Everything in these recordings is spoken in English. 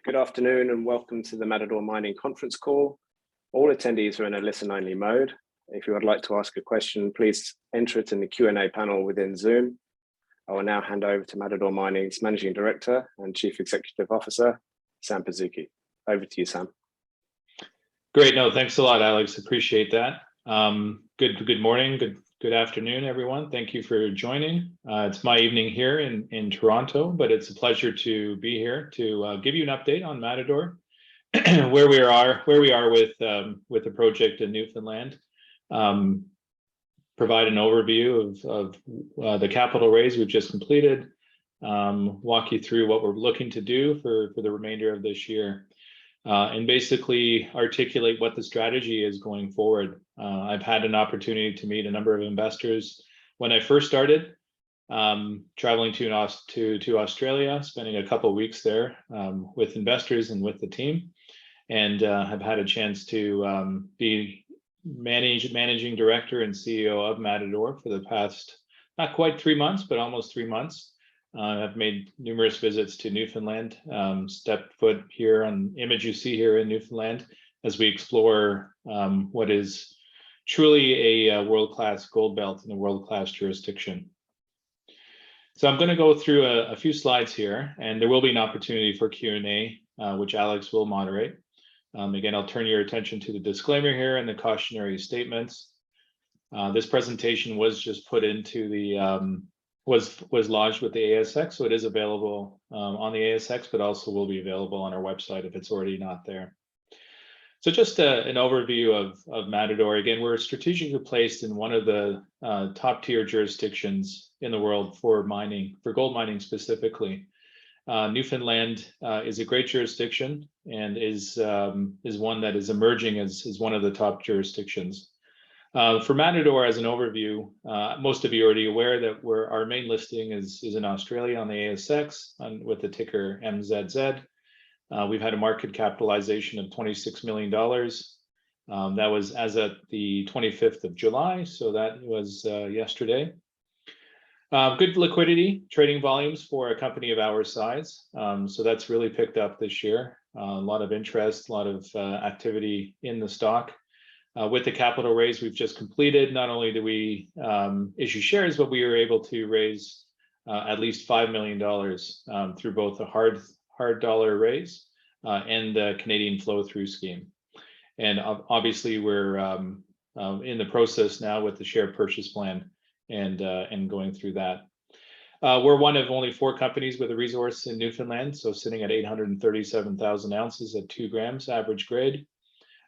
Good afternoon and welcome to the Matador Mining conference call. All attendees are in a listen-only mode. If you would like to ask a question, please enter it in the Q&A panel within Zoom. I will now hand over to Matador Mining's Managing Director and Chief Executive Officer, Sam Pazuki. Over to you, Sam. Great. No, thanks a lot, Alex. Appreciate that. Good morning, good afternoon, everyone. Thank you for joining. It's my evening here in Toronto, but it's a pleasure to be here to give you an update on Matador, where we are with the project in Newfoundland. Provide an overview of the capital raise we've just completed. Walk you through what we're looking to do for the remainder of this year. And basically articulate what the strategy is going forward. I've had an opportunity to meet a number of investors when I first started, traveling to Australia, spending a couple of weeks there with investors and with the team, and have had a chance to be managing director and CEO of Matador for the past, not quite 3 months, but almost 3 months. I've made numerous visits to Newfoundland, stepped foot here on image you see here in Newfoundland as we explore what is truly a world-class gold belt in a world-class jurisdiction. So I'm going to go through a few slides here, and there will be an opportunity for Q&A, which Alex will moderate. Again, I'll turn your attention to the disclaimer here and the cautionary statements. This presentation was just put into the was lodged with the ASX, so it is available on the ASX, but also will be available on our website if it's already not there. So just an overview of Matador. Again, we're strategically placed in one of the top tier jurisdictions in the world for mining, for gold mining specifically. Newfoundland is a great jurisdiction and is one that is emerging as one of the top jurisdictions. For Matador, as an overview, most of you are already aware that our main listing is in Australia on the ASX with the ticker MZZ. We've had a market capitalization of $26 million. That was as at the 25th of July, so that was yesterday. Good liquidity, trading volumes for a company of our size. So that's really picked up this year. A lot of interest, a lot of activity in the stock. With the capital raise we've just completed, not only do we issue shares, but we were able to raise at least $5 million through both a hard dollar raise and the Canadian flow-through scheme. And obviously we're in the process now with the share purchase plan and going through that. We're one of only 4 companies with a resource in Newfoundland, so sitting at 837,000 ounces at 2 grams average grade.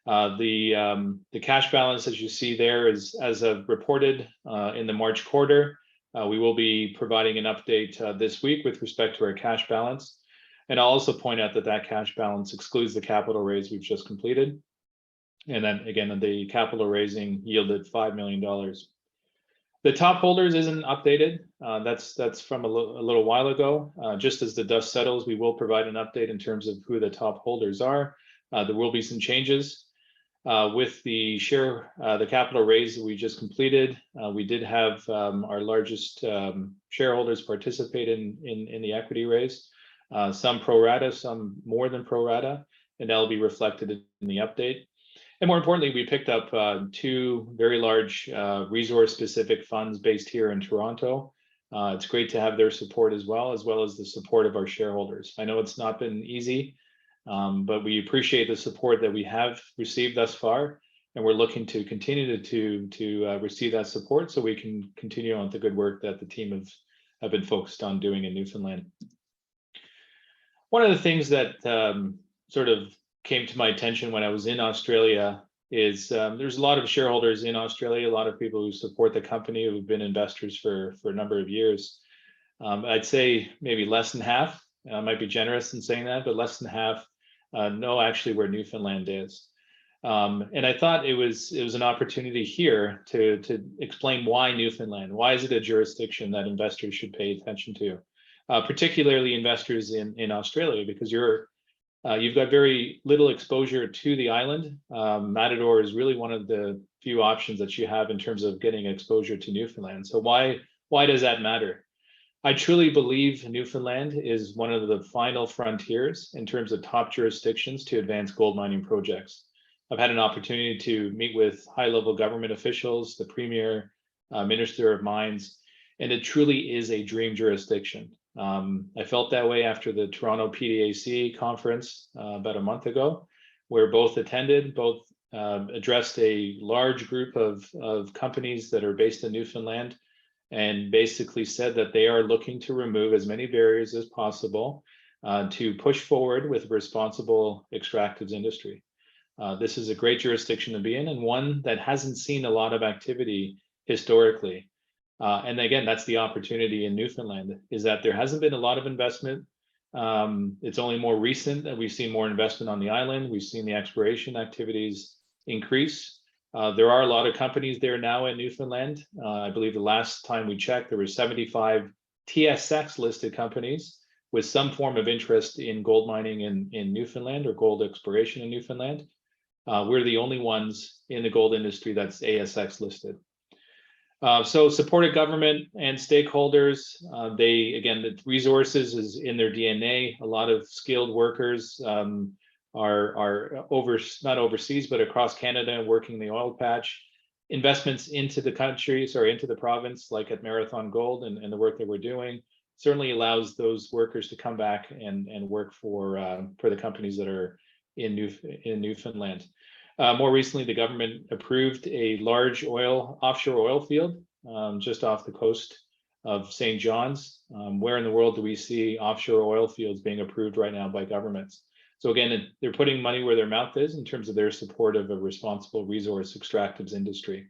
The cash balance, as you see there, is as of reported in the March quarter. We will be providing an update this week with respect to our cash balance. And I'll also point out that cash balance excludes the capital raise we've just completed. And then again, the capital raising yielded $5 million. The top holders isn't updated. That's from a little while ago. Just as the dust settles, we will provide an update in terms of who the top holders are. There will be some changes. With the capital raise that we just completed, we did have our largest shareholders participate in the equity raise, some pro rata, some more than pro rata, and that'll be reflected in the update. And more importantly, we picked up 2 very large resource-specific funds based here in Toronto. It's great to have their support as well as the support of our shareholders. I know it's not been easy. But we appreciate the support that we have received thus far, and we're looking to continue to receive that support so we can continue on with the good work that the team have been focused on doing in Newfoundland. One of the things that sort of came to my attention when I was in Australia is there's a lot of shareholders in Australia, a lot of people who support the company who have been investors for a number of years. I'd say maybe less than half. I might be generous in saying that, but less than half know actually where Newfoundland is. And I thought it was an opportunity here to explain why Newfoundland. Why is it a jurisdiction that investors should pay attention to, particularly investors in Australia, because you've got very little exposure to the island. Matador is really one of the few options that you have in terms of getting exposure to Newfoundland. So why does that matter? I truly believe Newfoundland is one of the final frontiers in terms of top jurisdictions to advance gold mining projects. I've had an opportunity to meet with high-level government officials, the Premier, Minister of Mines, and it truly is a dream jurisdiction. I felt that way after the Toronto PDAC conference about a month ago, where both addressed a large group of companies that are based in Newfoundland, and basically said that they are looking to remove as many barriers as possible to push forward with responsible extractives industry. This is a great jurisdiction to be in, and one that hasn't seen a lot of activity historically. And again, that's the opportunity in Newfoundland, is that there hasn't been a lot of investment. It's only more recent that we've seen more investment on the island. We've seen the exploration activities increase. There are a lot of companies there now in Newfoundland. I believe the last time we checked, there were 75 TSX listed companies with some form of interest in gold mining in Newfoundland or gold exploration in Newfoundland. We're the only ones in the gold industry that's ASX listed. So supported government and stakeholders. The resources is in their DNA. A lot of skilled workers are not overseas, but across Canada working the oil patch. Investments into the into the province, like at Marathon Gold and the work that we're doing, certainly allows those workers to come back and work for the companies that are in Newfoundland. More recently, the government approved a large offshore oil field just off the coast of St. John's. Where in the world do we see offshore oil fields being approved right now by governments? So again, they're putting money where their mouth is in terms of their support of a responsible resource extractives industry.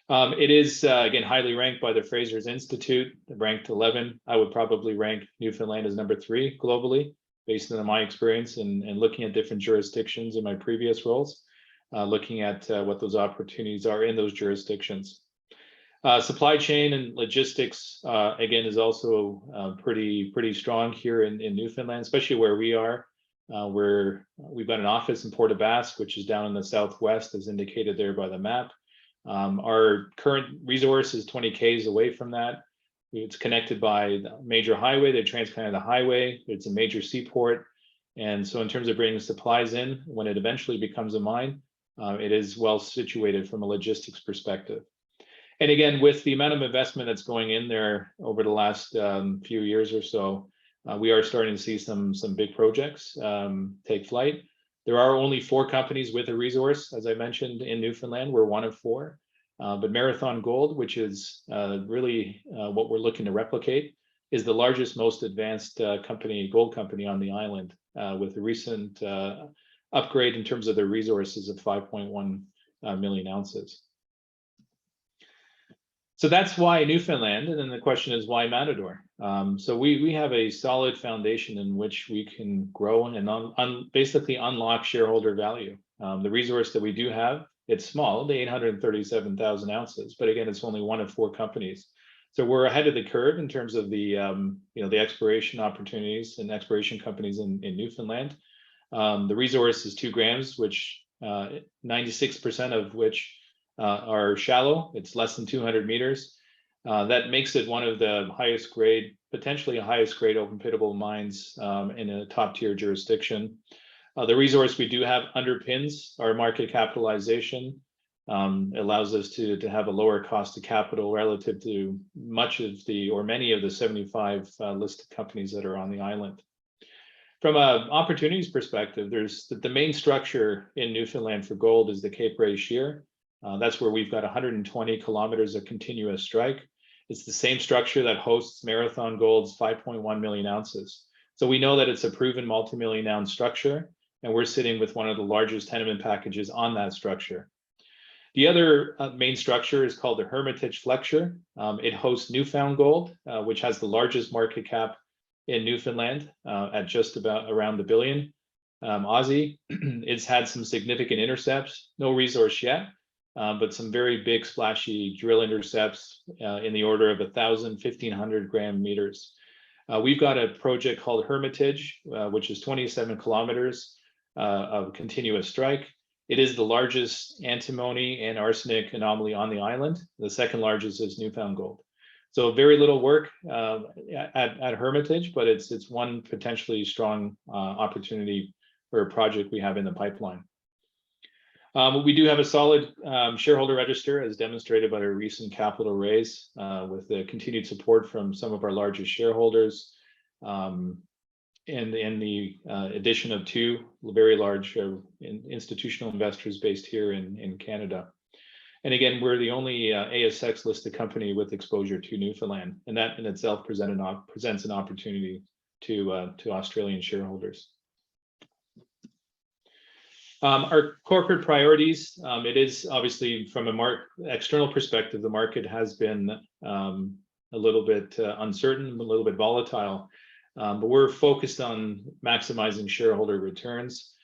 It is, again, highly ranked by the Fraser's Institute, ranked 11. I would probably rank Newfoundland as number 3 globally, based on my experience and looking at different jurisdictions in my previous roles, looking at what those opportunities are in those jurisdictions. Supply chain and logistics, again, is also pretty strong here in Newfoundland, especially where we are. We've got an office in Port aux Basques, which is down in the southwest, as indicated there by the map. Our current resource is 20 k's away from that. It's connected by a major highway, the Trans-Canada Highway. It's a major seaport. And so in terms of bringing supplies in, when it eventually becomes a mine, it is well situated from a logistics perspective. And again, with the amount of investment that's going in there over the last few years or so, we are starting to see some big projects take flight. There are only 4 companies with a resource, as I mentioned, in Newfoundland. We're one of 4. But Marathon Gold, which is really what we're looking to replicate, is the largest, most advanced gold company on the island, with a recent upgrade in terms of their resources of 5.1 million ounces. So that's why Newfoundland, and then the question is why Matador? So we have a solid foundation in which we can grow and basically unlock shareholder value. The resource that we do have, it's small, the 837,000 ounces, but again, it's only one of 4 companies. So we're ahead of the curve in terms of the the exploration opportunities and exploration companies in Newfoundland. The resource is 2 grams, which 96% of which are shallow. It's less than 200 meters. That makes it one of the highest grade, potentially highest grade open pitable mines in a top tier jurisdiction. The resource we do have underpins our market capitalization, allows us to have a lower cost of capital relative to many of the 75 listed companies that are on the island. From an opportunities perspective, there's the main structure in Newfoundland for gold is the Cape Ray Shear. That's where we've got 120 kilometers of continuous strike. It's the same structure that hosts Marathon Gold's 5.1 million ounces. So we know that it's a proven multi-million ounce structure, and we're sitting with one of the largest tenement packages on that structure. The other main structure is called the Hermitage Flexure. It hosts Newfound Gold, which has the largest market cap in Newfoundland at just about around $1 billion Aussie. It's had some significant intercepts, no resource yet, but some very big splashy drill intercepts in the order of 1,000, 1,500 gram meters. We've got a project called Hermitage, which is 27 kilometers of continuous strike. It is the largest antimony and arsenic anomaly on the island. The second largest is Newfound Gold. So very little work at Hermitage, but it's one potentially strong opportunity for a project we have in the pipeline. We do have a solid shareholder register, as demonstrated by our recent capital raise, with the continued support from some of our largest shareholders, and the addition of two very large institutional investors based here in Canada. And again, we're the only ASX listed company with exposure to Newfoundland, and that in itself presents an opportunity to Australian shareholders. Our corporate priorities, it is obviously from a external perspective, the market has been a little bit uncertain, a little bit volatile, but we're focused on maximizing shareholder returns.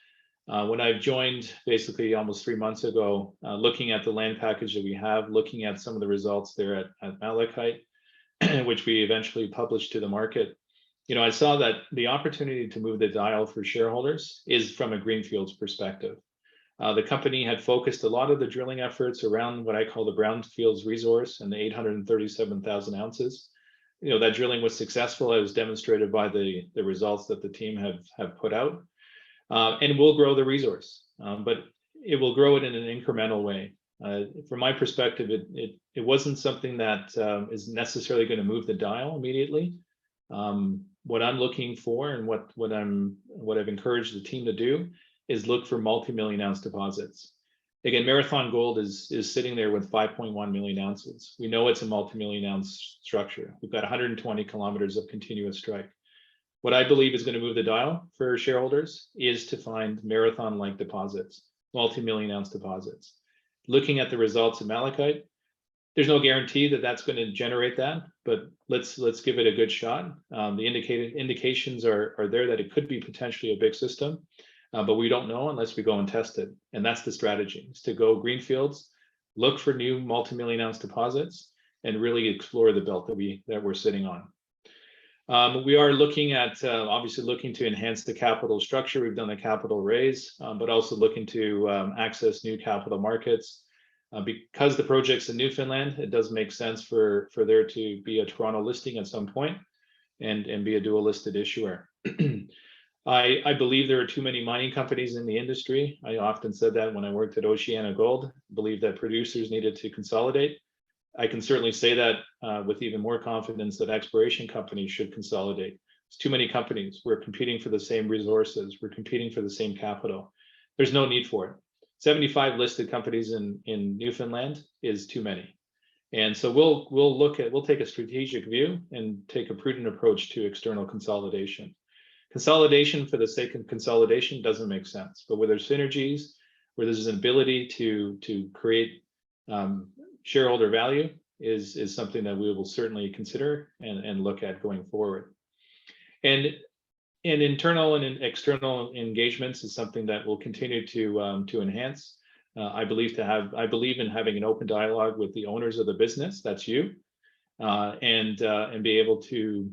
When I joined basically almost 3 months ago, looking at the land package that we have, looking at some of the results there at Malachite, which we eventually published to the market, I saw that the opportunity to move the dial for shareholders is from a greenfields perspective. The company had focused a lot of the drilling efforts around what I call the brownfields resource and the 837,000 ounces. That drilling was successful, as demonstrated by the results that the team have put out. And we'll grow the resource, but it will grow it in an incremental way. From my perspective, it wasn't something that is necessarily going to move the dial immediately. What I'm looking for and what I've encouraged the team to do is look for multi-million ounce deposits. Again, Marathon Gold is sitting there with 5.1 million ounces. We know it's a multi-million ounce structure. We've got 120 kilometers of continuous strike. What I believe is going to move the dial for shareholders is to find Marathon-like deposits, multi-million ounce deposits. Looking at the results of Malachite, there's no guarantee that that's going to generate that, but let's give it a good shot. The indications are there that it could be potentially a big system, but we don't know unless we go and test it. And that's the strategy: is to go greenfields, look for new multi-million ounce deposits, and really explore the belt that we're sitting on. We are looking at obviously looking to enhance the capital structure. We've done a capital raise, but also looking to access new capital markets. Because the project's in Newfoundland, it does make sense for there to be a Toronto listing at some point and be a dual listed issuer. I believe there are too many mining companies in the industry. I often said that when I worked at Oceana Gold, believe that producers needed to consolidate. I can certainly say that with even more confidence that exploration companies should consolidate. There's too many companies. We're competing for the same resources. We're competing for the same capital. There's no need for it. 75 listed companies in Newfoundland is too many. And so we'll take a strategic view and take a prudent approach to external consolidation. Consolidation for the sake of consolidation doesn't make sense, but where there's synergies, where there's an ability to create shareholder value is something that we will certainly consider and look at going forward. And internal and external engagements is something that we'll continue to enhance. I believe in having an open dialogue with the owners of the business, that's you, and be able to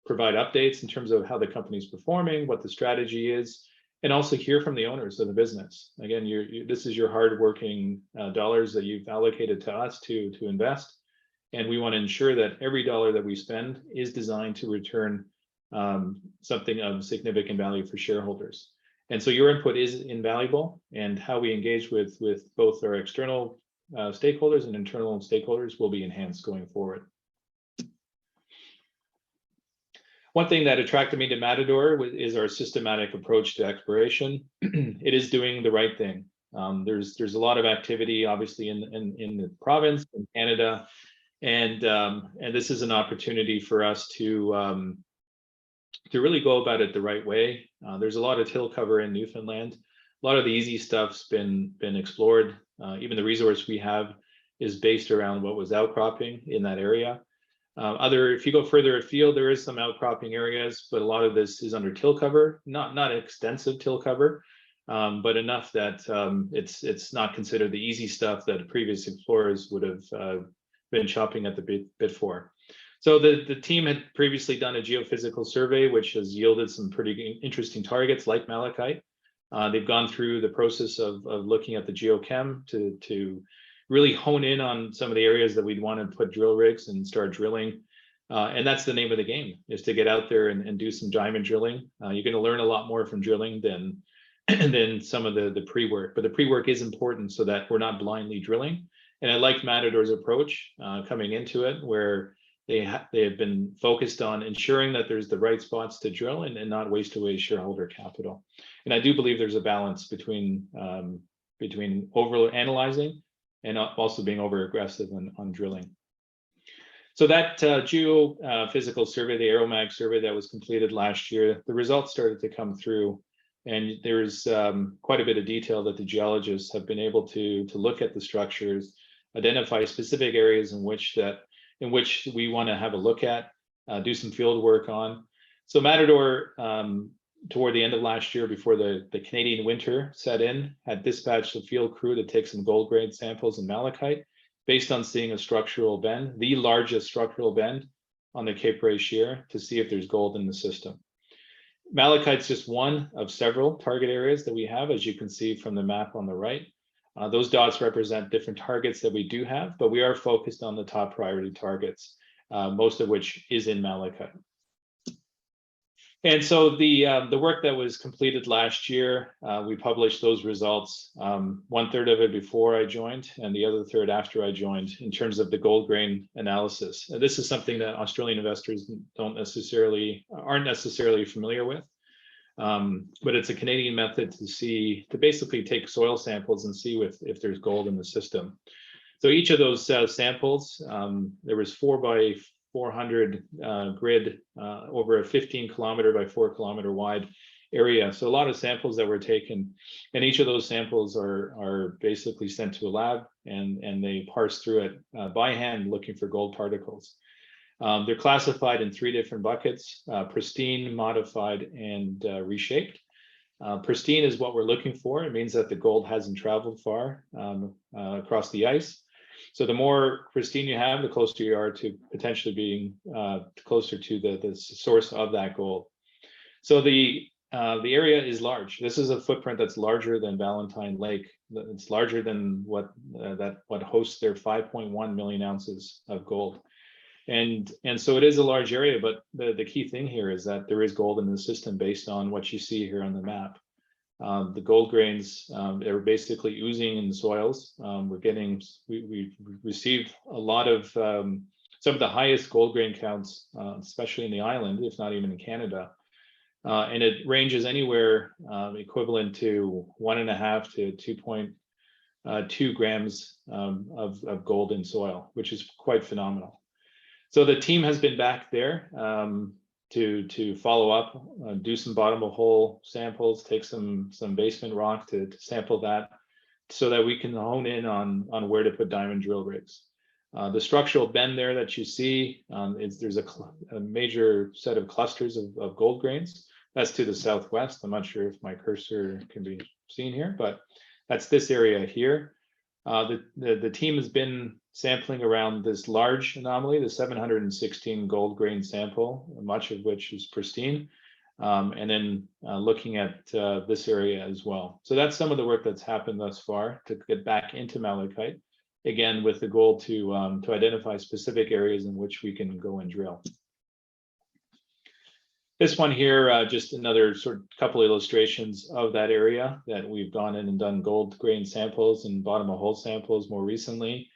provide updates in terms of how the company's performing, what the strategy is, and also hear from the owners of the business. Again, this is your hardworking dollars that you've allocated to us to invest, and we want to ensure that every dollar that we spend is designed to return something of significant value for shareholders. And so your input is invaluable, and how we engage with both our external stakeholders and internal stakeholders will be enhanced going forward. One thing that attracted me to Matador is our systematic approach to exploration. It is doing the right thing. There's a lot of activity, obviously, in the province, in Canada, and this is an opportunity for us to really go about it the right way. There's a lot of till cover in Newfoundland. A lot of the easy stuff's been explored. Even the resource we have is based around what was outcropping in that area. If you go further afield, there is some outcropping areas, but a lot of this is under till cover, not extensive till cover, but enough that it's not considered the easy stuff that previous explorers would have been chopping at the bit for. So the team had previously done a geophysical survey, which has yielded some pretty interesting targets like Malachite. They've gone through the process of looking at the geochem to really hone in on some of the areas that we'd want to put drill rigs and start drilling. And that's the name of the game, is to get out there and do some diamond drilling. You're going to learn a lot more from drilling than than some of the pre-work, but the pre-work is important so that we're not blindly drilling. And I like Matador's approach coming into it, where they have been focused on ensuring that there's the right spots to drill and not waste away shareholder capital. And I do believe there's a balance between over analyzing and also being over aggressive on drilling. So that geophysical survey, the AeroMag survey that was completed last year, the results started to come through, and there's quite a bit of detail that the geologists have been able to look at the structures, identify specific areas in which we want to have a look at, do some field work on. So Matador, toward the end of last year, before the Canadian winter set in, had dispatched a field crew to take some gold grade samples in malachite, based on seeing a structural bend, the largest structural bend on the Cape Ray Shear, to see if there's gold in the system. Malachite's just one of several target areas that we have, as you can see from the map on the right. Those dots represent different targets that we do have, but we are focused on the top priority targets, most of which is in malachite. And so the work that was completed last year, we published those results, 1/3 of it before I joined and the other third after I joined, in terms of the gold grain analysis. And this is something that Australian investors aren't necessarily familiar with, but it's a Canadian method to basically take soil samples and see if there's gold in the system. So each of those samples, there was 4 by 400 grid over a 15 kilometer by 4 kilometer wide area. So a lot of samples that were taken, and each of those samples are basically sent to a lab, and they parse through it by hand, looking for gold particles. They're classified in 3 different buckets: pristine, modified, and reshaped. Pristine is what we're looking for. It means that the gold hasn't traveled far across the ice. So the more pristine you have, the closer you are to potentially being closer to the source of that gold. So the area is large. This is a footprint that's larger than Valentine Lake. It's larger than what hosts their 5.1 million ounces of gold. And so it is a large area, but the key thing here is that there is gold in the system based on what you see here on the map. The gold grains, they're basically oozing in the soils. We received a lot of some of the highest gold grain counts, especially in the island, if not even in Canada. And it ranges anywhere equivalent to 1.5 to 2.2 grams of gold in soil, which is quite phenomenal. So the team has been back there to follow up, do some bottom of hole samples, take some basement rock to sample that, so that we can hone in on where to put diamond drill rigs. The structural bend there that you see, there's a major set of clusters of gold grains. That's to the southwest. I'm not sure if my cursor can be seen here, but that's this area here. The team has been sampling around this large anomaly, the 716 gold grain sample, much of which is pristine, and then looking at this area as well. So that's some of the work that's happened thus far to get back into malachite, again with the goal to identify specific areas in which we can go and drill. This one here, just another sort of couple illustrations of that area that we've gone in and done gold grain samples and bottom of hole samples more recently.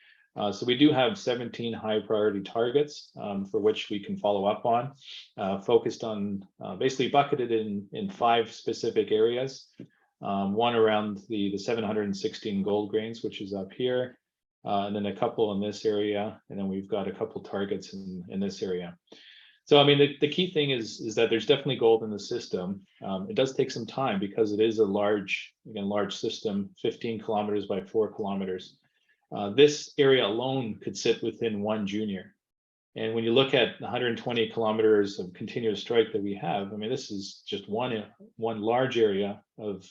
So we do have 17 high priority targets for which we can follow up on, focused on basically bucketed in 5 specific areas. One around the 716 gold grains, which is up here, and then a couple in this area, and then we've got a couple targets in this area. So, I mean, the key thing is that there's definitely gold in the system. It does take some time because it is a large system, 15 kilometers by 4 kilometers. This area alone could sit within 1 junior. And when you look at 120 kilometers of continuous strike that we have, I mean, this is just one large area of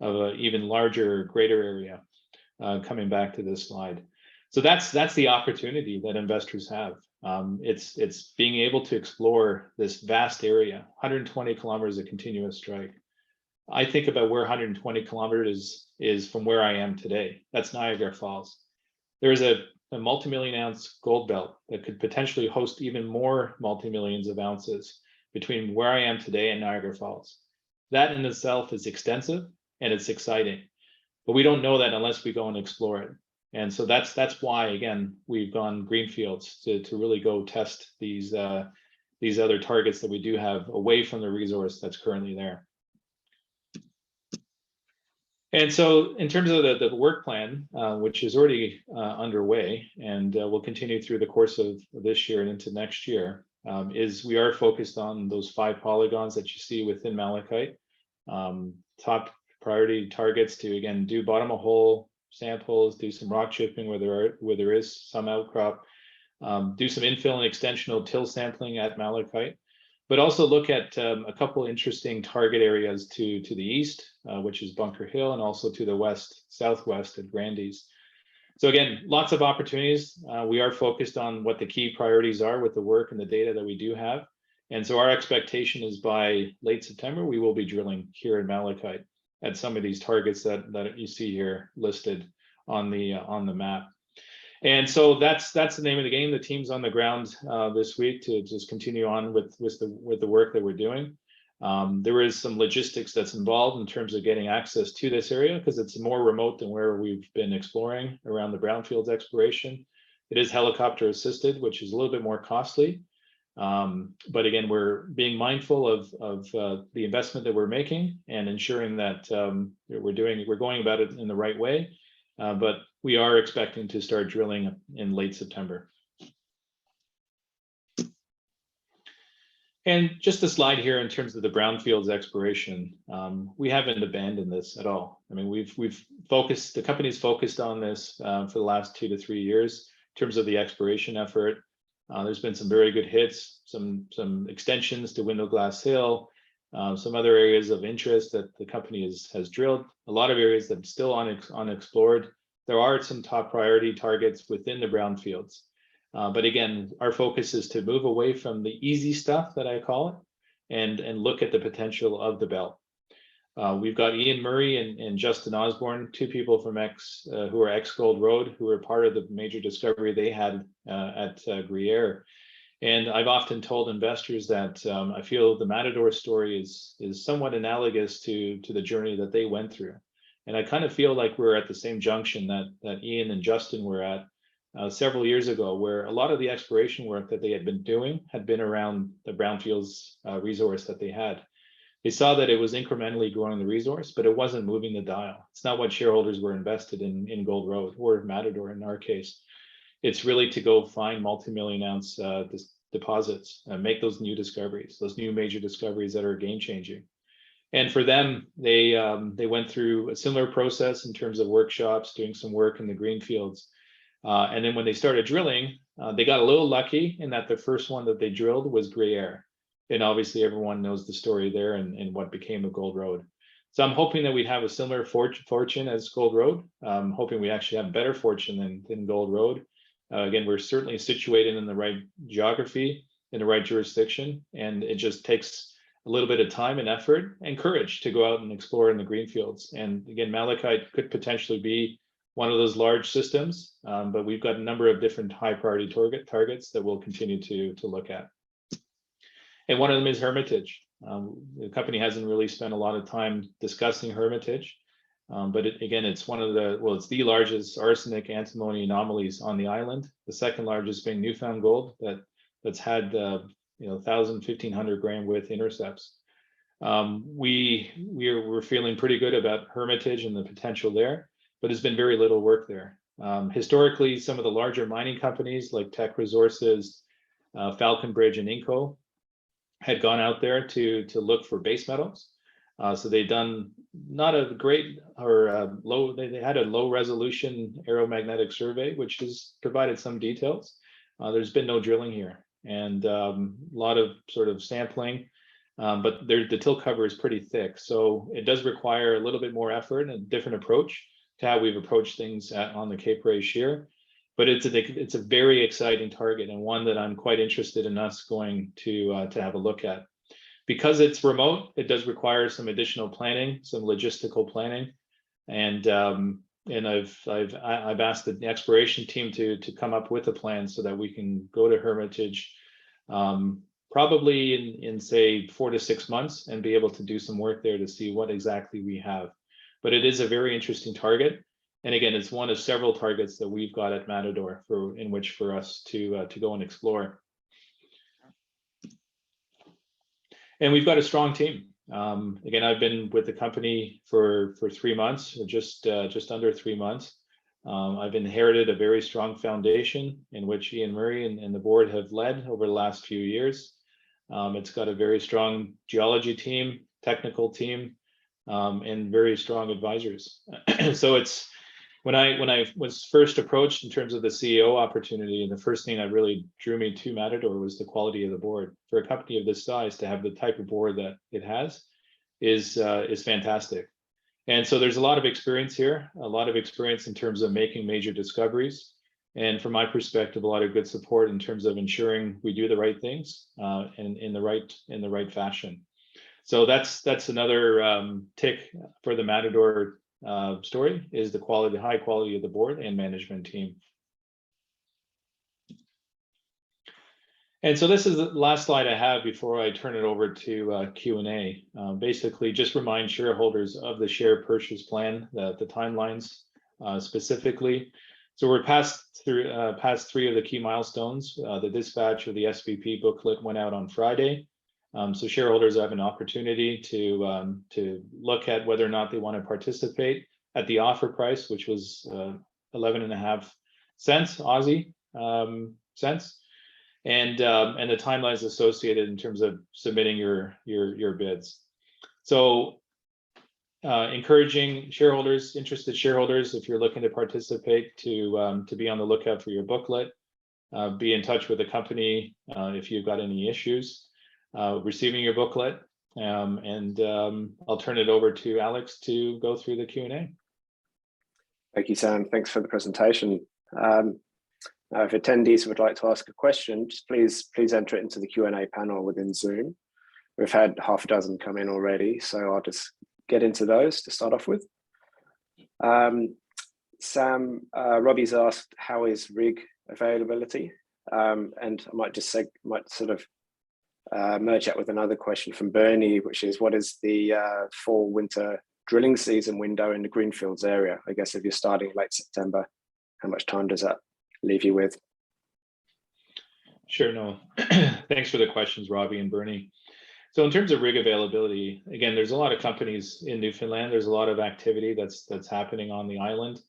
an even larger, greater area coming back to this slide. So that's the opportunity that investors have. It's being able to explore this vast area, 120 kilometers of continuous strike. I think about where 120 kilometers is from where I am today. That's Niagara Falls. There's a multi-million ounce gold belt that could potentially host even more multi-millions of ounces between where I am today and Niagara Falls. That in itself is extensive and it's exciting, but we don't know that unless we go and explore it. And so that's why, again, we've gone greenfields to really go test these other targets that we do have away from the resource that's currently there. And so in terms of the work plan, which is already underway and will continue through the course of this year and into next year, is we are focused on those 5 polygons that you see within malachite. Top priority targets to, again, do bottom of hole samples, do some rock chipping where there is some outcrop, do some infill and extensional till sampling at malachite, but also look at a couple interesting target areas to the east, which is Bunker Hill, and also to the west, southwest at Grandy's. So again, lots of opportunities. We are focused on what the key priorities are with the work and the data that we do have. And so our expectation is by late September, we will be drilling here in malachite at some of these targets that you see here listed on the map. And so that's the name of the game. The team's on the ground this week to just continue on with the work that we're doing. There is some logistics that's involved in terms of getting access to this area because it's more remote than where we've been exploring around the brownfields exploration. It is helicopter assisted, which is a little bit more costly. But again, we're being mindful of the investment that we're making and ensuring that we're going about it in the right way. But we are expecting to start drilling in late September. And just a slide here in terms of the brownfields exploration. We haven't abandoned this at all. I mean, we've focused, the company's focused on this for the last 2 to 3 years in terms of the exploration effort. There's been some very good hits, some extensions to Window Glass Hill, some other areas of interest that the company has drilled, a lot of areas that are still unexplored. There are some top priority targets within the brownfields. But again, our focus is to move away from the easy stuff that I call it and look at the potential of the belt. We've got Ian Murray and Justin Osborne, 2 people from who are ex-Gold Road, who were part of the major discovery they had at Gruyere. And I've often told investors that I feel the Matador story is somewhat analogous to the journey that they went through. And I kind of feel like we're at the same junction that Ian and Justin were at several years ago, where a lot of the exploration work that they had been doing had been around the brownfields resource that they had. They saw that it was incrementally growing the resource, but it wasn't moving the dial. It's not what shareholders were invested in Gold Road or Matador in our case. It's really to go find multi-million ounce deposits and make those new discoveries, those new major discoveries that are game changing. And for them, they went through a similar process in terms of workshops, doing some work in the greenfields. And then when they started drilling, they got a little lucky in that the first one that they drilled was Gruyere. And obviously everyone knows the story there and what became of Gold Road. So I'm hoping that we have a similar fortune as Gold Road. I'm hoping we actually have better fortune than Gold Road. Again, we're certainly situated in the right geography, in the right jurisdiction, and it just takes a little bit of time and effort and courage to go out and explore in the greenfields. And again, malachite could potentially be one of those large systems, but we've got a number of different high priority targets that we'll continue to look at. And one of them is Hermitage. The company hasn't really spent a lot of time discussing Hermitage, but it's one of it's the largest arsenic antimony anomalies on the island. The second largest being Newfoundland gold that's had 1,000, 1,500 gram width intercepts. We're feeling pretty good about Hermitage and the potential there, but there's been very little work there. Historically, some of the larger mining companies like Teck Resources, Falconbridge, and Inco had gone out there to look for base metals. So they've done not a great or low, they had a low resolution aeromagnetic survey, which has provided some details. There's been no drilling here and a lot of sort of sampling, but the till cover is pretty thick. So it does require a little bit more effort and a different approach to how we've approached things on the Cape Ray Shear. But it's a very exciting target and one that I'm quite interested in us going to have a look at. Because it's remote, it does require some additional planning, some logistical planning. And and I've asked the exploration team to come up with a plan so that we can go to Hermitage probably in say 4 to 6 months and be able to do some work there to see what exactly we have. But it is a very interesting target, and again, it's one of several targets that we've got at Matador in which for us to go and explore. And we've got a strong team. Again, I've been with the company for 3 months, just under 3 months. I've inherited a very strong foundation in which Ian Murray and the board have led over the last few years. It's got a very strong geology team, technical team, and very strong advisors. So it's when I was first approached in terms of the CEO opportunity, and the first thing that really drew me to Matador was the quality of the board. For a company of this size to have the type of board that it has is fantastic. And so there's a lot of experience here, a lot of experience in terms of making major discoveries, and from my perspective, a lot of good support in terms of ensuring we do the right things and in the right fashion. So that's another tick for the Matador story, is the high quality of the board and management team. And so this is the last slide I have before I turn it over to Q&A. Basically, just remind shareholders of the share purchase plan, the timelines specifically. So we're past 3 of the key milestones. The dispatch of the SPP booklet went out on Friday. So shareholders have an opportunity to look at whether or not they want to participate at the offer price, which was 11.5 cents Aussie cents, and the timelines associated in terms of submitting your bids. So encouraging shareholders, interested shareholders, if you're looking to participate, to be on the lookout for your booklet. Be in touch with the company if you've got any issues receiving your booklet, and I'll turn it over to Alex to go through the Q&A. Thank you, Sam. Thanks for the presentation. If attendees would like to ask a question, just please enter it into the Q&A panel within Zoom. We've had half a dozen come in already, so I'll just get into those to start off with. Sam, Robbie's asked, how is rig availability? And I might sort of merge that with another question from Bernie, which is, what is the fall winter drilling season window in the Greenfields area? I guess if you're starting late September, how much time does that leave you with? Sure, no. Thanks for the questions, Robbie and Bernie. So in terms of rig availability, again, there's a lot of companies in Newfoundland. There's a lot of activity that's happening on the island.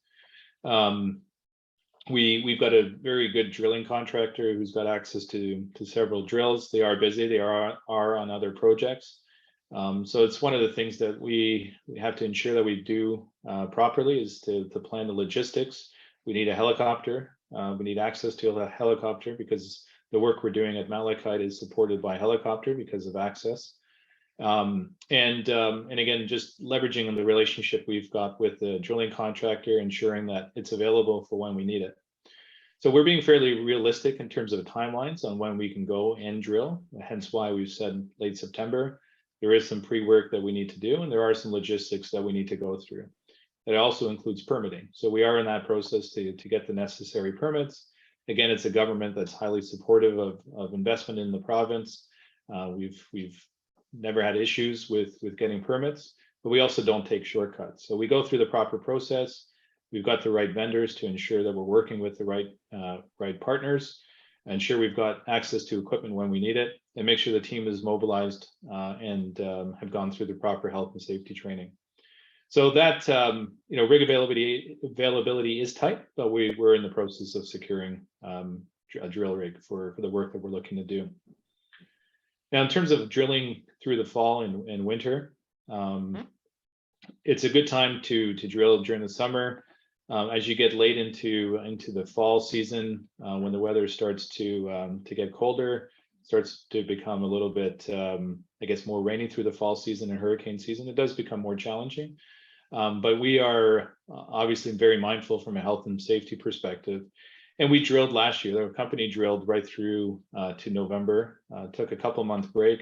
We've got a very good drilling contractor who's got access to several drills. They are busy. They are on other projects. So it's one of the things that we have to ensure that we do properly, is to plan the logistics. We need a helicopter. We need access to a helicopter because the work we're doing at Malachite is supported by helicopter because of access. And again, just leveraging on the relationship we've got with the drilling contractor, ensuring that it's available for when we need it. So we're being fairly realistic in terms of timelines on when we can go and drill, hence why we've said late September. There is some pre-work that we need to do, and there are some logistics that we need to go through. It also includes permitting. So we are in that process to get the necessary permits. Again, it's a government that's highly supportive of investment in the province. We've never had issues with getting permits, but we also don't take shortcuts. So we go through the proper process. We've got the right vendors to ensure that we're working with the right partners, ensure we've got access to equipment when we need it, and make sure the team is mobilized and have gone through the proper health and safety training. So that rig availability is tight, but we're in the process of securing a drill rig for the work that we're looking to do. Now, in terms of drilling through the fall and winter, it's a good time to drill during the summer. As you get late into the fall season, when the weather starts to get colder, starts to become a little bit, I guess, more rainy through the fall season and hurricane season, it does become more challenging. But we are obviously very mindful from a health and safety perspective. And we drilled last year. The company drilled right through to November, took a couple month break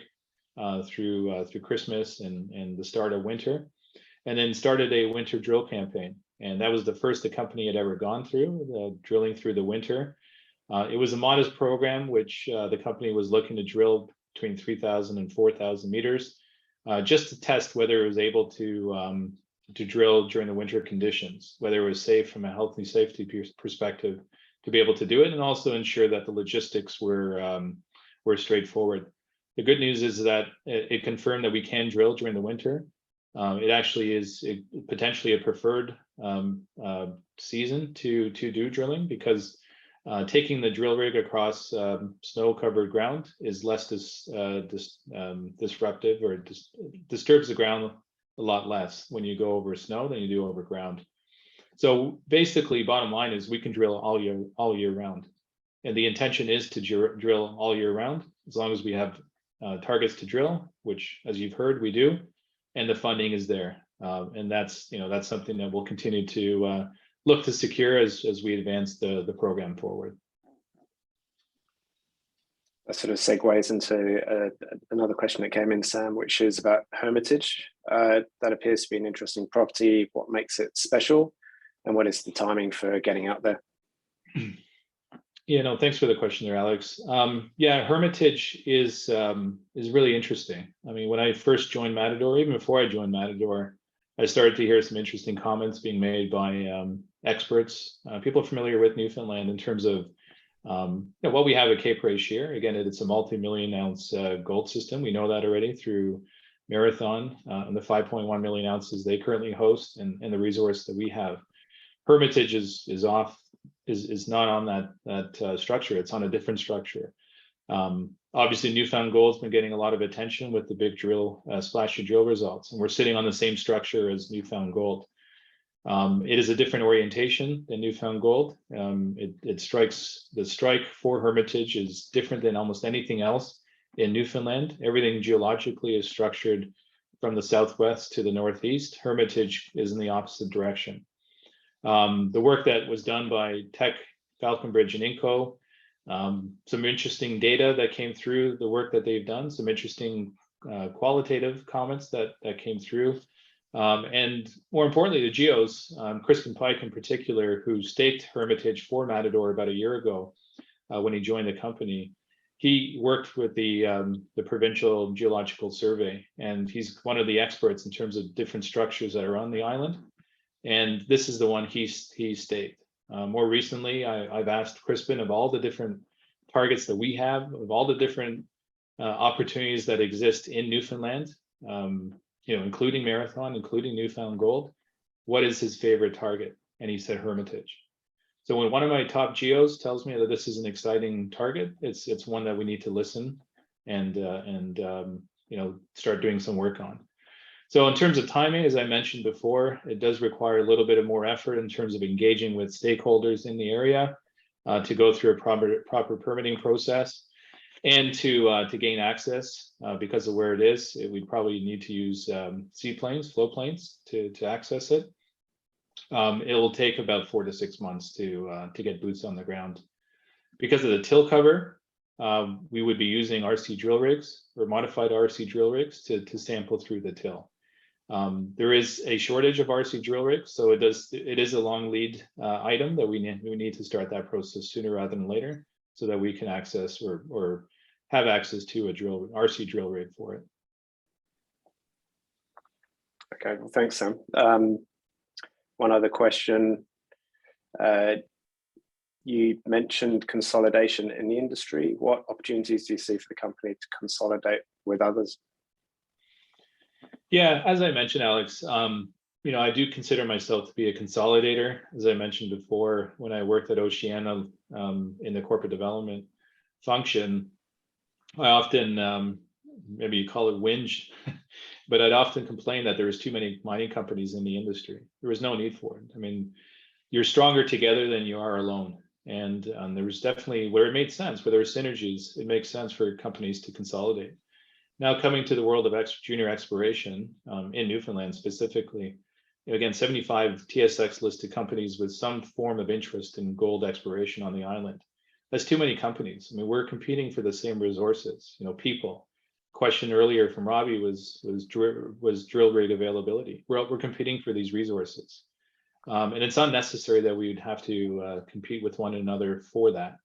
through Christmas and the start of winter, and then started a winter drill campaign. And that was the first the company had ever gone through, drilling through the winter. It was a modest program, which the company was looking to drill between 3,000 and 4,000 meters, just to test whether it was able to drill during the winter conditions, whether it was safe from a healthy safety perspective to be able to do it, and also ensure that the logistics were straightforward. The good news is that it confirmed that we can drill during the winter. It actually is potentially a preferred season to do drilling, because taking the drill rig across snow-covered ground is less disruptive, or disturbs the ground a lot less when you go over snow than you do over ground. So basically, bottom line is we can drill all year round, and the intention is to drill all year round as long as we have targets to drill, which, as you've heard, we do, and the funding is there, and that's something that we'll continue to look to secure as we advance the program forward. That sort of segues into another question that came in, Sam, which is about Hermitage. That appears to be an interesting property. What makes it special, and what is the timing for getting out there? Yeah, no, thanks for the question there, Alex. Yeah, Hermitage is really interesting. I mean, when I first joined Matador, even before I joined Matador, I started to hear some interesting comments being made by experts, people familiar with Newfoundland, in terms of what we have at Cape Ray Shear. Again, it's a multi-million ounce gold system. We know that already through Marathon and the 5.1 million ounces they currently host, and the resource that we have. Hermitage is not on that structure. It's on a different structure. Obviously, Newfound Gold's been getting a lot of attention with the big splashy drill results, and we're sitting on the same structure as Newfound Gold. It is a different orientation than Newfound Gold. The strike for Hermitage is different than almost anything else in Newfoundland. Everything geologically is structured from the southwest to the northeast. Hermitage is in the opposite direction. The work that was done by Teck, Falconbridge, and Inco, some interesting data that came through the work that they've done, some interesting qualitative comments that came through. And more importantly, the geos, Crispin Pike in particular, who staked Hermitage for Matador about a year ago when he joined the company, he worked with the Provincial Geological Survey, and he's one of the experts in terms of different structures that are on the island. And this is the one he staked. More recently, I've asked Crispin of all the different targets that we have, of all the different opportunities that exist in Newfoundland, including Marathon, including Newfound Gold, what is his favorite target? And he said Hermitage. So when one of my top geos tells me that this is an exciting target, it's one that we need to listen and start doing some work on. So in terms of timing, as I mentioned before, it does require a little bit of more effort in terms of engaging with stakeholders in the area to go through a proper permitting process, and to gain access because of where it is. We'd probably need to use seaplanes, flow planes to access it. It will take about 4 to 6 months to get boots on the ground. Because of the till cover, we would be using RC drill rigs, or modified RC drill rigs, to sample through the till. There is a shortage of RC drill rigs, so it is a long lead item that we need to start that process sooner rather than later, so that we can access or have access to a RC drill rig for it. Okay, well, thanks, Sam. One other question. You mentioned consolidation in the industry. What opportunities do you see for the company to consolidate with others? Yeah, as I mentioned, Alex, I do consider myself to be a consolidator. As I mentioned before, when I worked at Oceana in the corporate development function, I often, maybe you call it whinge, but I'd often complain that there was too many mining companies in the industry. There was no need for it. I mean, you're stronger together than you are alone. And there was definitely, where it made sense, where there were synergies, it makes sense for companies to consolidate. Now coming to the world of junior exploration in Newfoundland specifically, again, 75 TSX listed companies with some form of interest in gold exploration on the island. That's too many companies. I mean, we're competing for the same resources, people. Question earlier from Robbie was drill rig availability. We're competing for these resources. And it's unnecessary that we would have to compete with one another for that.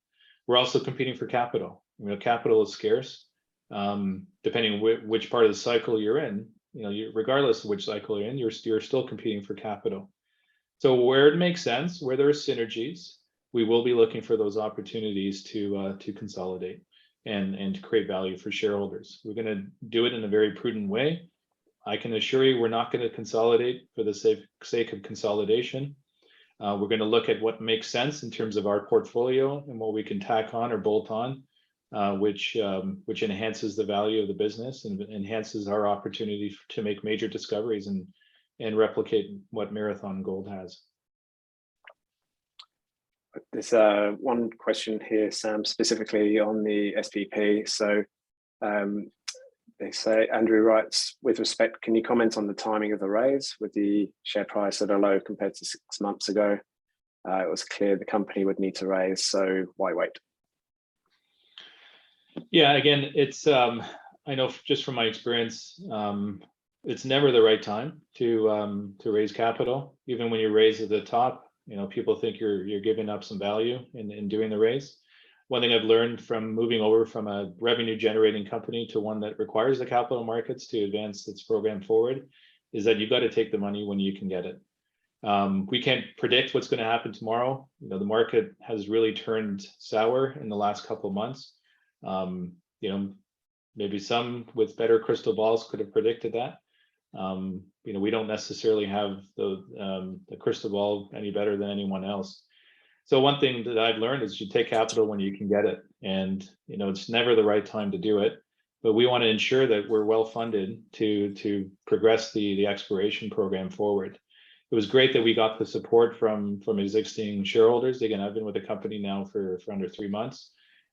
We're also competing for capital. Capital is scarce. Depending on which part of the cycle you're in, regardless of which cycle you're in, you're still competing for capital. So where it makes sense, where there are synergies, we will be looking for those opportunities to consolidate and to create value for shareholders. We're going to do it in a very prudent way. I can assure you we're not going to consolidate for the sake of consolidation. We're going to look at what makes sense in terms of our portfolio and what we can tack on or bolt on, which enhances the value of the business and enhances our opportunity to make major discoveries and replicate what Marathon Gold has. There's one question here, Sam, specifically on the SPP. So they say, Andrew writes, with respect, can you comment on the timing of the raise with the share price at a low compared to 6 months ago? It was clear the company would need to raise, so why wait? Yeah, again, it's I know just from my experience, it's never the right time to raise capital. Even when you raise at the top, people think you're giving up some value in doing the raise. One thing I've learned from moving over from a revenue generating company to one that requires the capital markets to advance its program forward is that you've got to take the money when you can get it. We can't predict what's going to happen tomorrow. The market has really turned sour in the last couple of months. Maybe some with better crystal balls could have predicted that. We don't necessarily have the crystal ball any better than anyone else. So one thing that I've learned is you take capital when you can get it, and it's never the right time to do it. But we want to ensure that we're well funded to progress the exploration program forward. It was great that we got the support from existing shareholders. Again, I've been with the company now for under 3 months,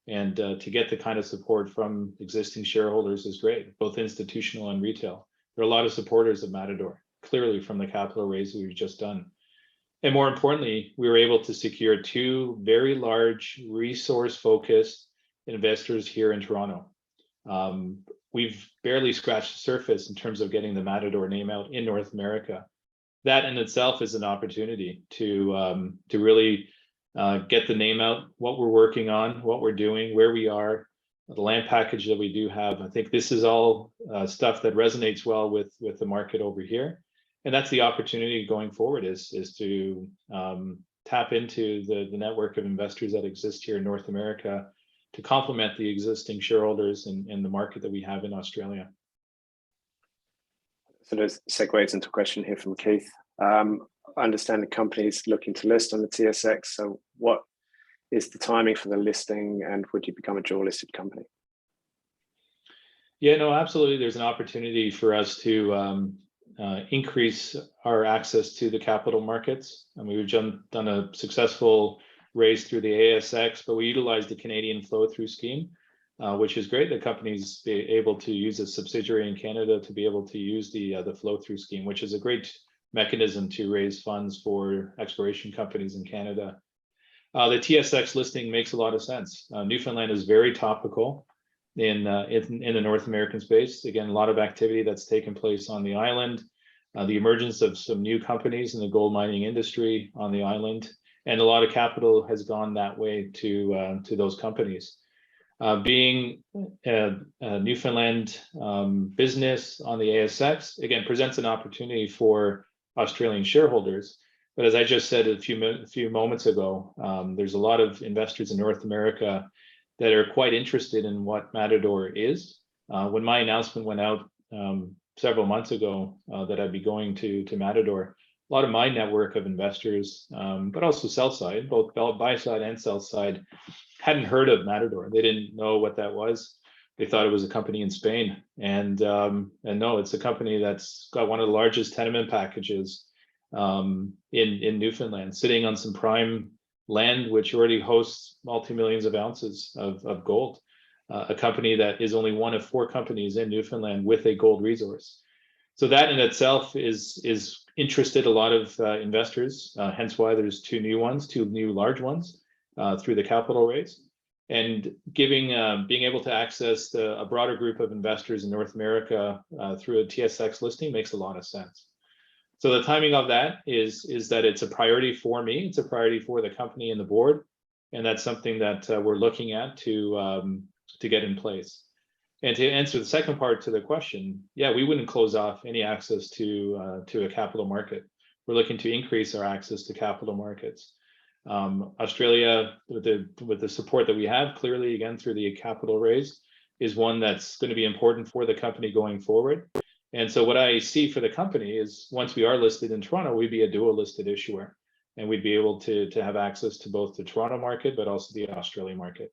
and to get the kind of support from existing shareholders is great, both institutional and retail. There are a lot of supporters of Matador, clearly from the capital raise we've just done. And more importantly, we were able to secure 2 very large resource-focused investors here in Toronto. We've barely scratched the surface in terms of getting the Matador name out in North America. That in itself is an opportunity to really get the name out, what we're working on, what we're doing, where we are, the land package that we do have. I think this is all stuff that resonates well with the market over here. And that's the opportunity going forward is to tap into the network of investors that exist here in North America to complement the existing shareholders in the market that we have in Australia. So there's segues into a question here from Keith. I understand the company is looking to list on the TSX. So what is the timing for the listing, and would you become a dual listed company? Yeah, no, absolutely. There's an opportunity for us to increase our access to the capital markets. And we've done a successful raise through the ASX, but we utilize the Canadian flow-through scheme, which is great. The company's be able to use a subsidiary in Canada to be able to use the flow-through scheme, which is a great mechanism to raise funds for exploration companies in Canada. The TSX listing makes a lot of sense. Newfoundland is very topical in the North American space. Again, a lot of activity that's taken place on the island, the emergence of some new companies in the gold mining industry on the island, and a lot of capital has gone that way to those companies. Being a Newfoundland business on the ASX, again, presents an opportunity for Australian shareholders. But as I just said a few moments ago, there's a lot of investors in North America that are quite interested in what Matador is. When my announcement went out several months ago that I'd be going to Matador, a lot of my network of investors, but also sell side, both buy side and sell side, hadn't heard of Matador. They didn't know what that was. They thought it was a company in Spain. And no, it's a company that's got one of the largest tenement packages in Newfoundland, sitting on some prime land, which already hosts multi-millions of ounces of gold. A company that is only one of 4 companies in Newfoundland with a gold resource. So that in itself is interested a lot of investors, hence why there's 2 new large ones through the capital raise. And being able to access a broader group of investors in North America through a TSX listing makes a lot of sense. So the timing of that is that it's a priority for me. It's a priority for the company and the board, and that's something that we're looking at to get in place. And to answer the second part to the question, yeah, we wouldn't close off any access to a capital market. We're looking to increase our access to capital markets. Australia, with the support that we have, clearly again through the capital raise, is one that's going to be important for the company going forward. And so what I see for the company is once we are listed in Toronto, we'd be a dual listed issuer, and we'd be able to have access to both the Toronto market, but also the Australian market.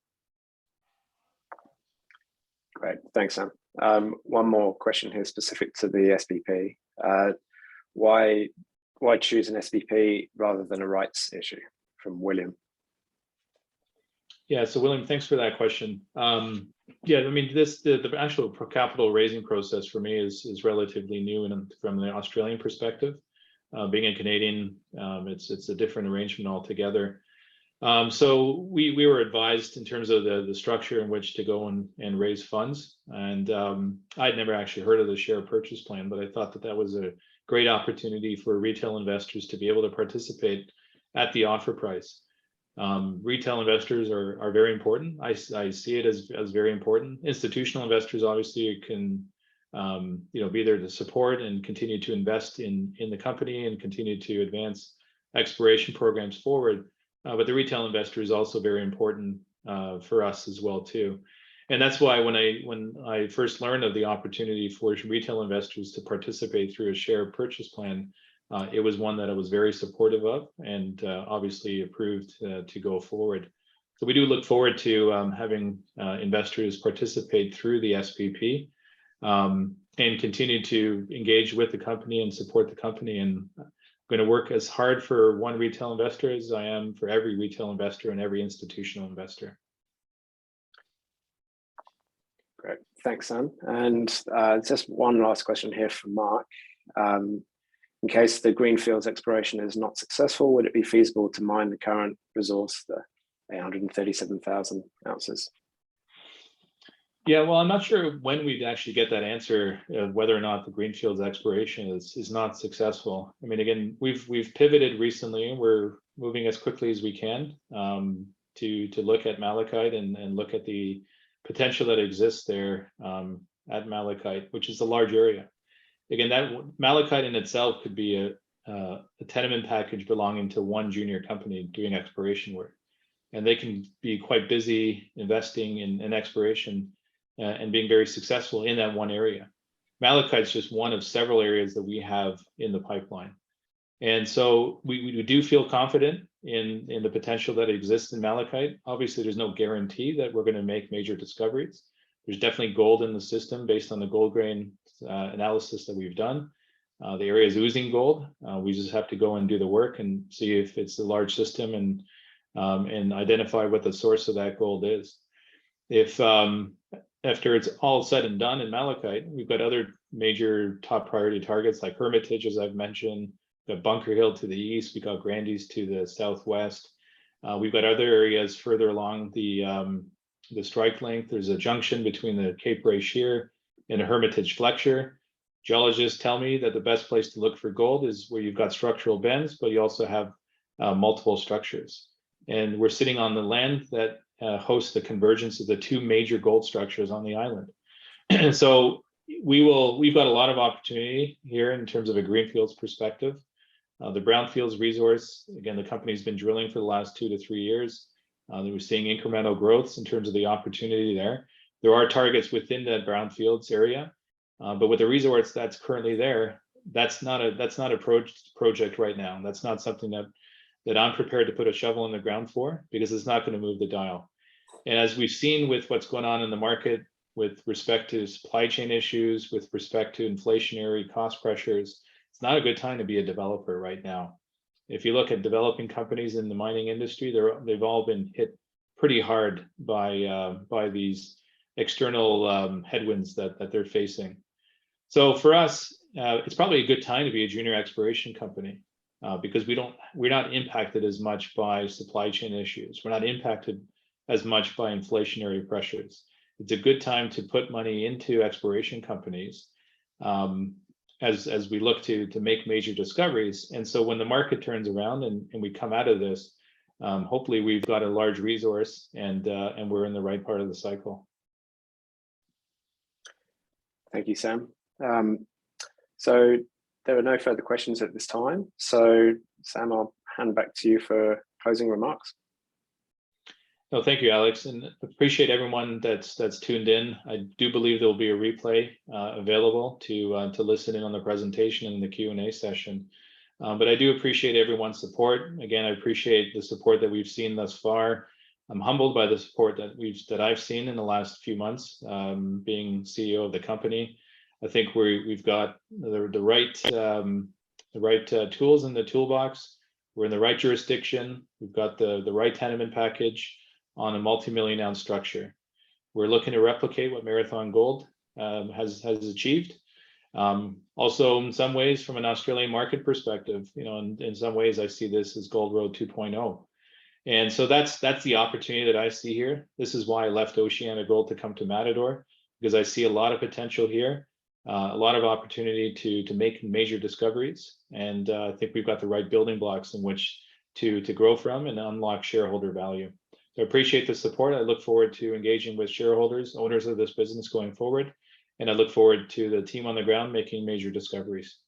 Great, thanks, Sam. One more question here specific to the SPP. Why choose an SPP rather than a rights issue? From William. Yeah, so William, thanks for that question. Yeah, I mean, the actual capital raising process for me is relatively new, and from the Australian perspective, being a Canadian, it's a different arrangement altogether. So we were advised in terms of the structure in which to go and raise funds, and I'd never actually heard of the share purchase plan, but I thought that was a great opportunity for retail investors to be able to participate at the offer price. Retail investors are very important. I see it as very important. Institutional investors obviously can be there to support and continue to invest in the company and continue to advance exploration programs forward. But the retail investor is also very important for us as well too. And that's why when I first learned of the opportunity for retail investors to participate through a share purchase plan, it was one that I was very supportive of, and obviously approved to go forward. So we do look forward to having investors participate through the SPP and continue to engage with the company and support the company. And I'm going to work as hard for one retail investor as I am for every retail investor and every institutional investor. Great, thanks, Sam. And just one last question here from Mark. In case the greenfields exploration is not successful, would it be feasible to mine the current resource, the 837,000 ounces? Yeah, well, I'm not sure when we'd actually get that answer, whether or not the greenfields exploration is not successful. I mean, again, we've pivoted recently, and we're moving as quickly as we can to look at malachite and look at the potential that exists there at malachite, which is a large area. Again, that malachite in itself could be a tenement package belonging to one junior company doing exploration work, and they can be quite busy investing in exploration and being very successful in that one area. Malachite is just one of several areas that we have in the pipeline, and so we do feel confident in the potential that exists in malachite. Obviously, there's no guarantee that we're going to make major discoveries. There's definitely gold in the system based on the gold grain analysis that we've done. The area is oozing gold. We just have to go and do the work and see if it's a large system and identify what the source of that gold is. If after it's all said and done in malachite, we've got other major top priority targets like Hermitage, as I've mentioned, the Bunker Hill to the east, we've got Grandies to the southwest. We've got other areas further along the strike length. There's a junction between the Cape Ray Shear and a Hermitage flexure. Geologists tell me that the best place to look for gold is where you've got structural bends, but you also have multiple structures. And we're sitting on the land that hosts the convergence of the two major gold structures on the island. So we've got a lot of opportunity here in terms of a greenfields perspective. The brownfields resource, again, the company's been drilling for the last 2 to 3 years. We're seeing incremental growths in terms of the opportunity there. There are targets within that brownfields area, but with the resource that's currently there, that's not a project right now. That's not something that I'm prepared to put a shovel in the ground for, because it's not going to move the dial. And as we've seen with what's going on in the market with respect to supply chain issues, with respect to inflationary cost pressures, it's not a good time to be a developer right now. If you look at developing companies in the mining industry, they've all been hit pretty hard by these external headwinds that they're facing. So for us, it's probably a good time to be a junior exploration company because we're not impacted as much by supply chain issues. We're not impacted as much by inflationary pressures. It's a good time to put money into exploration companies as we look to make major discoveries. And so when the market turns around and we come out of this, hopefully we've got a large resource and we're in the right part of the cycle. Thank you, Sam. So there are no further questions at this time. So Sam, I'll hand back to you for closing remarks. No, thank you, Alex, and appreciate everyone that's tuned in. I do believe there will be a replay available to listen in on the presentation and the Q&A session. But I do appreciate everyone's support. Again, I appreciate the support that we've seen thus far. I'm humbled by the support that I've seen in the last few months, being CEO of the company. I think we've got the right tools in the toolbox. We're in the right jurisdiction. We've got the right tenement package on a multi-million ounce structure. We're looking to replicate what Marathon Gold has achieved. Also, in some ways, from an Australian market perspective, in some ways, I see this as Gold Road 2.0. And so that's the opportunity that I see here. This is why I left Oceana Gold to come to Matador, because I see a lot of potential here, a lot of opportunity to make major discoveries. And I think we've got the right building blocks in which to grow from and unlock shareholder value. So I appreciate the support. I look forward to engaging with shareholders, owners of this business going forward. And I look forward to the team on the ground making major discoveries.